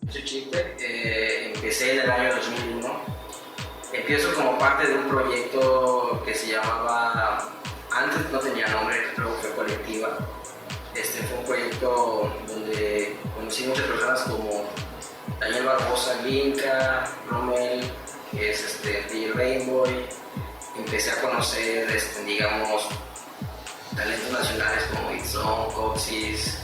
Chichite, empecé en el año 2001. Empiezo como parte de un proyecto que se llamaba, antes no tenía nombre, luego fue Colectiva. Fue un proyecto donde conocí muchas personas como Daniel Barbosa, Linka, Rommel, que es DJ Rainbow. Empecé a conocer, digamos, talentos nacionales como Itzón, Coxis,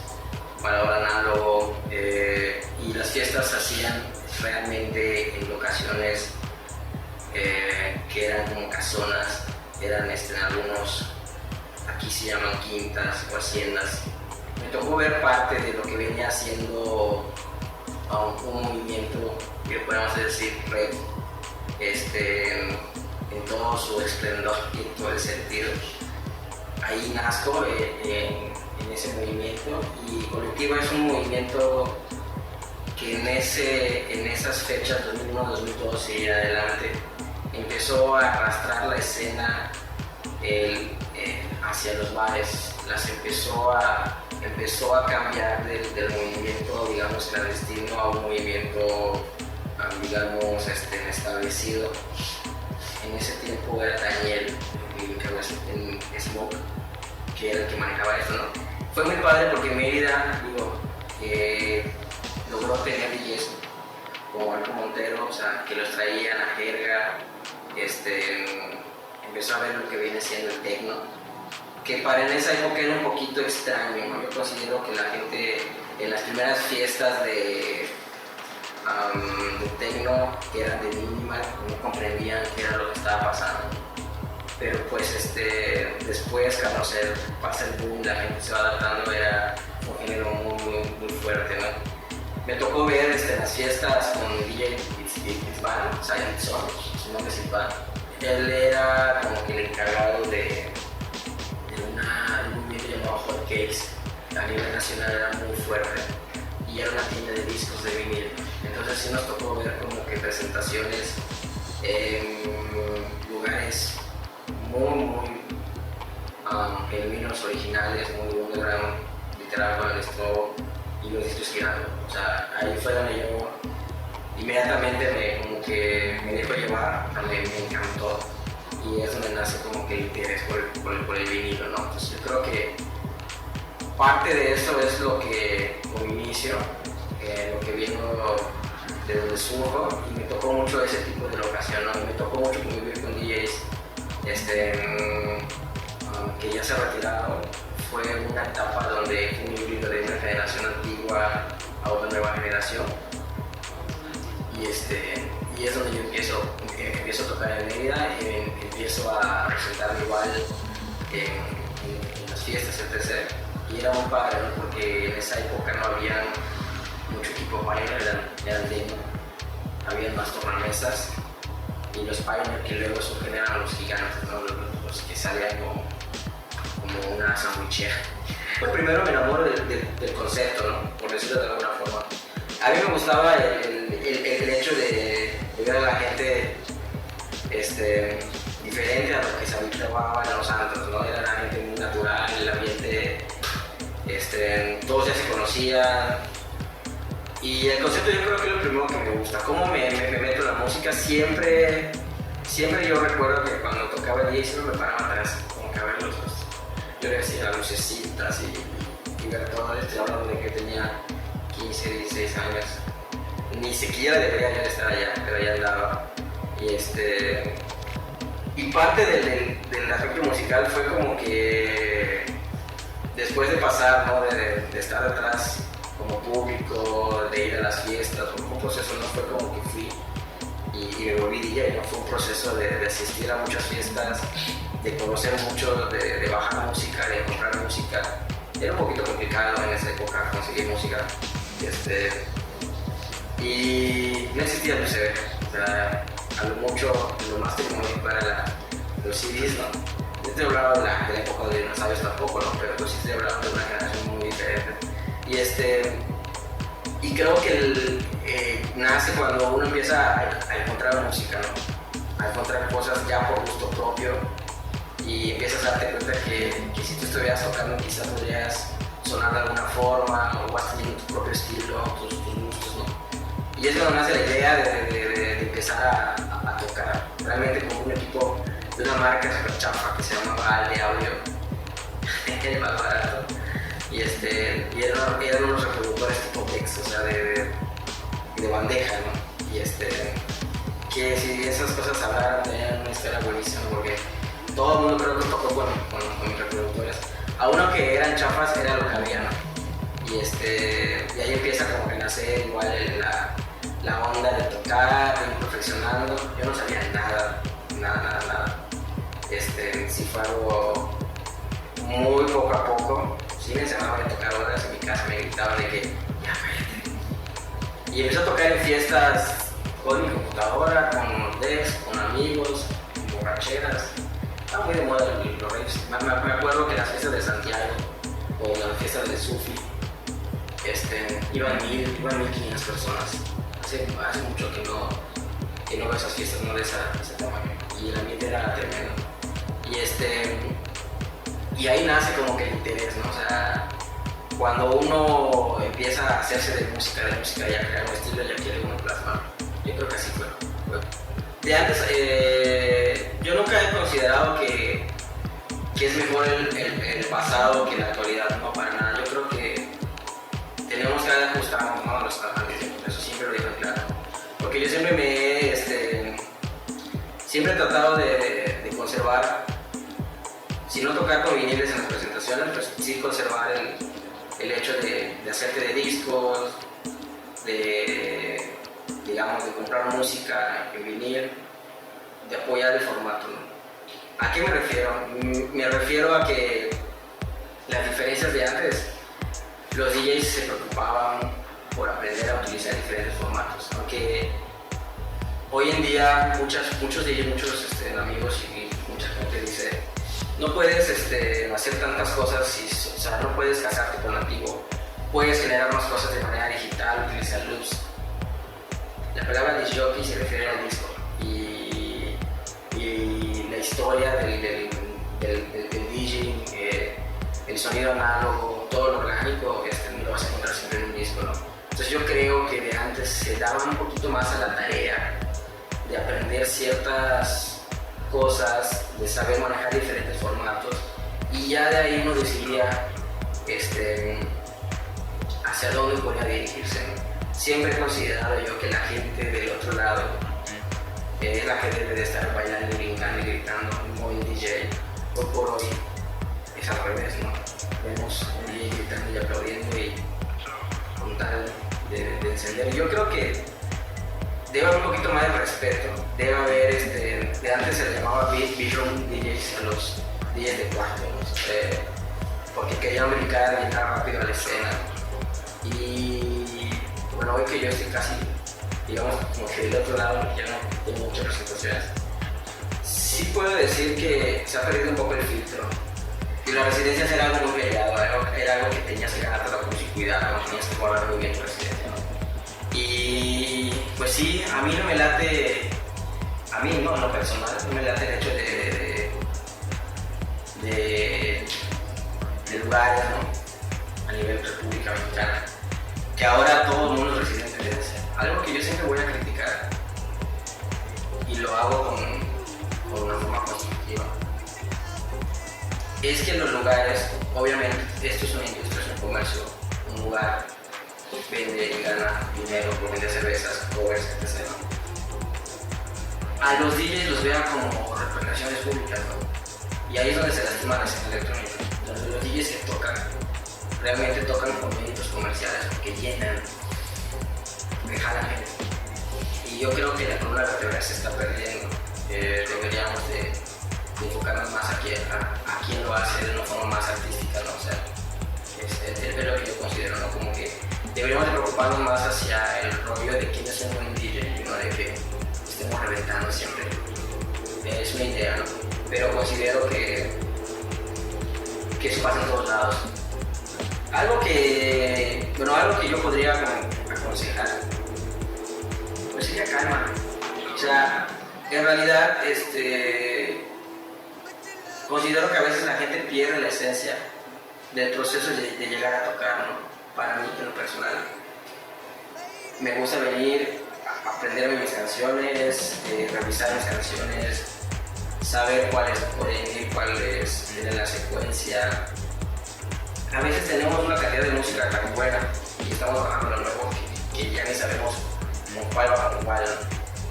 Maradona Análogo, y las fiestas se hacían realmente en locaciones que eran como casonas, eran algunos, aquí se llaman quintas o haciendas. Me tocó ver parte de lo que venía haciendo un movimiento que podemos decir red, en todo su esplendor y en todo el sentido. Ahí nazco en ese movimiento, y Colectiva es un movimiento que en esas fechas, 2001, 2002 y adelante, empezó a arrastrar la escena hacia los bares, empezó a cambiar del movimiento, digamos, clandestino a un movimiento, digamos, establecido. En ese tiempo era Daniel, en Smoke, que era el que manejaba esto, ¿no? Fue muy padre porque Mérida, logró tener DJs como Marco Montero, o sea, que los traían a jerga. Empezó a ver lo que viene siendo el techno, que para en esa época era un poquito extraño, ¿no? Yo considero que la gente en las primeras fiestas de techno, que eran de minimal, no comprendían qué era lo que estaba pasando. Pero pues después, cuando pasa el boom, la gente se va adaptando, era un género muy fuerte, ¿no? Me tocó ver las fiestas con DJ Itzvan, Silent Son, su nombre es Itzvan. Él era como que el encargado de un movimiento llamado Hot Cakes. A nivel nacional era muy fuerte y era una tienda de discos de vinil. Entonces sí nos tocó ver como que presentaciones en lugares muy genuinos, originales, muy underground, literal, con el esto y los discos girando. O sea, ahí fue donde yo inmediatamente me dejó llevar, me encantó, y es donde nace como que el interés por el vinilo, ¿no? Entonces yo creo que parte de eso es lo que, como inicio, lo que vino de donde surjo, y me tocó mucho ese tipo de locación, ¿no? Me tocó mucho convivir con DJs que ya se retiraron. Fue una etapa donde fue un híbrido de una generación antigua a una nueva generación, y es donde yo empiezo a tocar en Mérida, empiezo a presentarme igual en las fiestas, etc. Y era muy padre, ¿no? Porque en esa época no había mucho equipo Pioneer, eran demo, habían más tornamesas, y los Pioneer que luego surgen eran los gigantes, ¿no? Los que salían como una sandwichera. Pues primero me enamoro del concepto, ¿no? Por decirlo de alguna forma. A mí me gustaba el hecho de ver a la gente diferente a lo que se habituaba en los antros, ¿no? Era la gente muy natural, el ambiente, todos ya se conocían. Y el concepto yo creo que es lo primero que me gusta. Cómo me meto en la música, siempre yo recuerdo que cuando tocaba el DJ siempre me paraba atrás, como que a ver yo le decía las lucecitas y ver todo. Estoy hablando de que tenía 15, 16 años. Ni siquiera debería ya estar allá, pero allá andaba. Y parte del aspecto musical fue como que después de pasar, ¿no? de estar atrás como público, de ir a las fiestas, fue un proceso, no fue como que fui y me volví DJ, ¿no? Fue un proceso de asistir a muchas fiestas, de conocer mucho, de bajar música, de comprar música. Era un poquito complicado en esa época conseguir música. Y no existía el USB, o sea, a lo mucho, lo más tecnológico era los CDs, ¿no? No estoy hablando de la época de dinosaurios tampoco, ¿no? Pero pues sí estoy hablando de una generación muy diferente. Y creo que nace cuando uno empieza a encontrar música, ¿no? A encontrar cosas ya por gusto propio, y empiezas a darte cuenta que si tú estuvieras tocando quizás podrías sonar de alguna forma, o vas teniendo tu propio estilo, tus gustos, ¿no? Y es donde nace la idea de empezar a tocar. Realmente con un equipo de una marca super chafa que se llamaba Alde Audio, el más barato. Y eran unos reproductores tipo Dex, o sea, de bandeja, ¿no? Y que si esas cosas hablaran, tenían una historia buenísima, porque todo el mundo creo que tocó con mis reproductores. A uno que eran chafas era lo que había, ¿no? Y ahí empieza como que nace igual la onda de tocar, de ir perfeccionando. Yo no sabía nada. Sí fue algo muy poco a poco. Sí me enseñaban a tocar horas en mi casa, me gritaban de que ya cállate. Y empecé a tocar en fiestas con mi computadora, con los decks, con amigos, en borracheras. Estaba muy de moda los raves. Me acuerdo que las fiestas de Santiago o las fiestas de Sufi iban 1500 personas. Hace mucho que no veo esas fiestas, no de ese tamaño. Y el ambiente era tremendo. Y ahí nace como que el interés, ¿no? O sea, cuando uno empieza a hacerse de música y a crear un estilo, ya quiere uno plasmar. Yo creo que así fue. De antes, yo nunca he considerado que es mejor el pasado que la actualidad, no para nada. Yo creo que tenemos que ajustarnos, ¿no? A los tiempos, eso siempre lo digo claro. Porque yo siempre siempre he tratado de conservar, si no tocar con viniles en las presentaciones, pues sí conservar el hecho de hacerte de discos, de comprar música en vinil, de apoyar el formato, ¿no? ¿A qué me refiero? Me refiero a que las diferencias de antes, los DJs se preocupaban por aprender a utilizar diferentes formatos, aunque hoy en día muchos DJs, muchos amigos y mucha gente dice, no puedes hacer tantas cosas, o sea, no puedes casarte con lo antiguo, puedes generar más cosas de manera digital, utilizar loops. La palabra disc jockey se refiere al disco y la historia del DJ, el sonido análogo, todo lo orgánico, lo vas a encontrar siempre en un disco, ¿no? Entonces yo creo que de antes se daba un poquito más a la tarea de aprender ciertas cosas, de saber manejar diferentes formatos, y ya de ahí uno decidía hacia dónde podía dirigirse, ¿no? Siempre he considerado yo que la gente del otro lado es la que debe de estar bailando, brincando y gritando, como el DJ. Hoy por hoy es al revés, ¿no? Vemos un DJ gritando y aplaudiendo y con tal de encender. Yo creo que debe haber un poquito más de respeto, debe haber, de antes se le llamaba beat room DJs a los DJs de cuarto, ¿no? Porque querían brincar y entrar rápido a la escena. Y bueno, hoy que yo estoy casi, digamos, como que del otro lado, ya no tengo muchas presentaciones, sí puedo decir que se ha perdido un poco el filtro. Y la residencia era algo muy peleado, era algo que tenías que ganar con mucho cuidado, tenías que jugar muy bien tu residencia, ¿no? Y pues sí, a mí no me late, a mí no, en lo personal, no me late el hecho de lugares, ¿no? A nivel República Mexicana, que ahora todo el mundo es residente de ese. Algo que yo siempre voy a criticar, y lo hago con una forma constructiva, es que en los lugares, obviamente, esto es una industria, es un comercio, un lugar vende y gana dinero por vender cervezas, covers, etc. A los DJs los vean como representaciones públicas, ¿no? Y ahí es donde se lastima la escena electrónica, donde los DJs que tocan, realmente tocan con méritos comerciales, porque llenan, porque jalan gente. Y yo creo que la columna vertebral se está perdiendo. Deberíamos de enfocarnos más a quién lo hace de una forma más artística, ¿no? O sea, es lo que yo considero, ¿no? Como que deberíamos de preocuparnos más hacia el rollo de quién es un buen DJ y no de que estemos reventando siempre. Es una idea, ¿no? Pero considero que eso pasa en todos lados. Algo que yo podría aconsejar, pues sería calma. O sea, en realidad, considero que a veces la gente pierde la esencia del proceso de llegar a tocar, ¿no? Para mí, en lo personal. me gusta venir, aprenderme mis canciones, revisar mis canciones, saber cuáles pueden ir, cuáles tienen la secuencia. A veces tenemos una cantidad de música tan buena y estamos bajando lo nuevo que ya ni sabemos cuál va con cuál.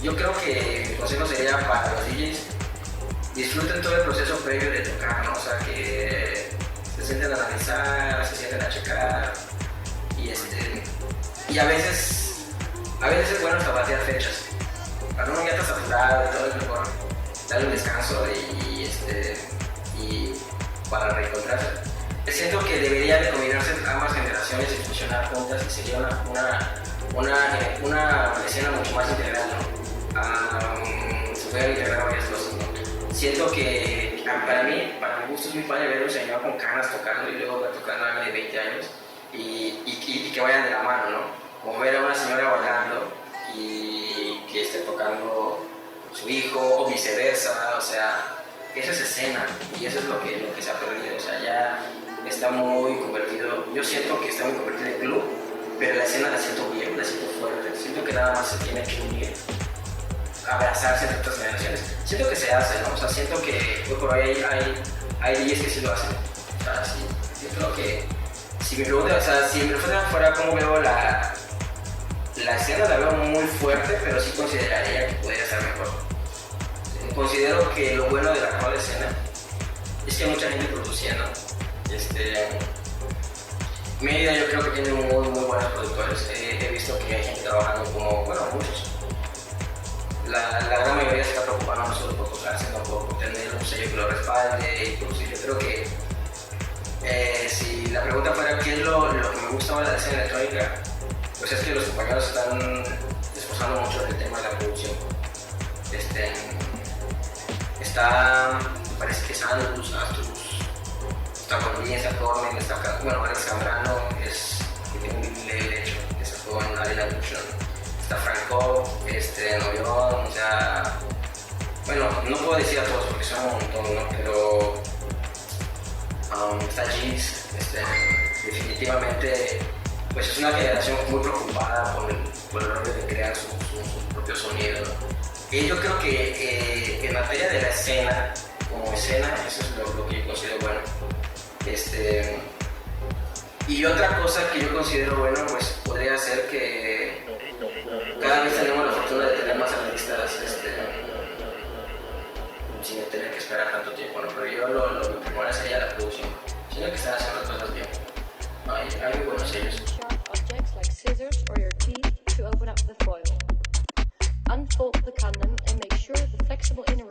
Yo creo que mi consejo sería para los DJs: disfruten todo el proceso previo de tocar, ¿no? O sea, que se sienten a analizar, se sienten a checar y a veces es bueno hasta batear fechas. Cuando uno ya está saturado y todo, es mejor darle un descanso y para reencontrarse. Siento que debería de combinarse ambas generaciones y funcionar juntas, y sería una escena mucho más integral, ¿no? Se pueden integrar varias cosas, ¿no? Siento que para mi gusto es muy padre ver a un señor con canas tocando y luego tocando a alguien de 20 años y que vayan de la mano, ¿no? Como ver a una señora bailando y que esté tocando su hijo o viceversa. O sea, eso es escena y eso es lo que se ha perdido. O sea, ya está muy convertido, yo siento que está muy convertido en club, pero la escena la siento bien, la siento fuerte. Siento que nada más se tiene que unir, abrazarse entre otras generaciones. Siento que se hace, ¿no? O sea, siento que por ahí hay DJs que sí lo hacen. O sea, sí, yo creo que si me preguntan, o sea, si me preguntan fuera cómo veo la escena, la veo muy fuerte, pero sí consideraría que podría estar mejor. Considero que lo bueno de la actual escena es que hay mucha gente produciendo. Mérida yo creo que tiene muy buenos productores. He visto que hay gente trabajando como, bueno, muchos. La gran mayoría se está preocupando no solo por tocar, sino por tener un sello que lo respalde y producir. Yo creo que si la pregunta fuera qué es lo que me gusta más de la escena electrónica, pues es que los compañeros están esforzando mucho en el tema de la producción. Me parece que es Andrus, Astrus, está Cornilla, está Cormen, está, bueno, Alex Zambrano, que tiene un video de hecho, que sacó en Arena Lution, está Franco, Norión, o sea, bueno, no puedo decir a todos porque son un montón, ¿no? Pero está Jeans, definitivamente, pues es una generación muy preocupada por el rollo de crear su propio sonido, ¿no? Y yo creo que en materia de la escena, como escena, eso es lo que yo considero bueno. Y otra cosa que yo considero bueno, pues podría ser que cada vez tenemos la fortuna de tener más artistas sin tener que esperar tanto tiempo, ¿no? Pero yo lo primero sería la producción, sino que están haciendo las cosas bien. Hay muy buenos sellos. Objects like scissors or your teeth to open up the foil. Unfold the condom and make sure the flexible inner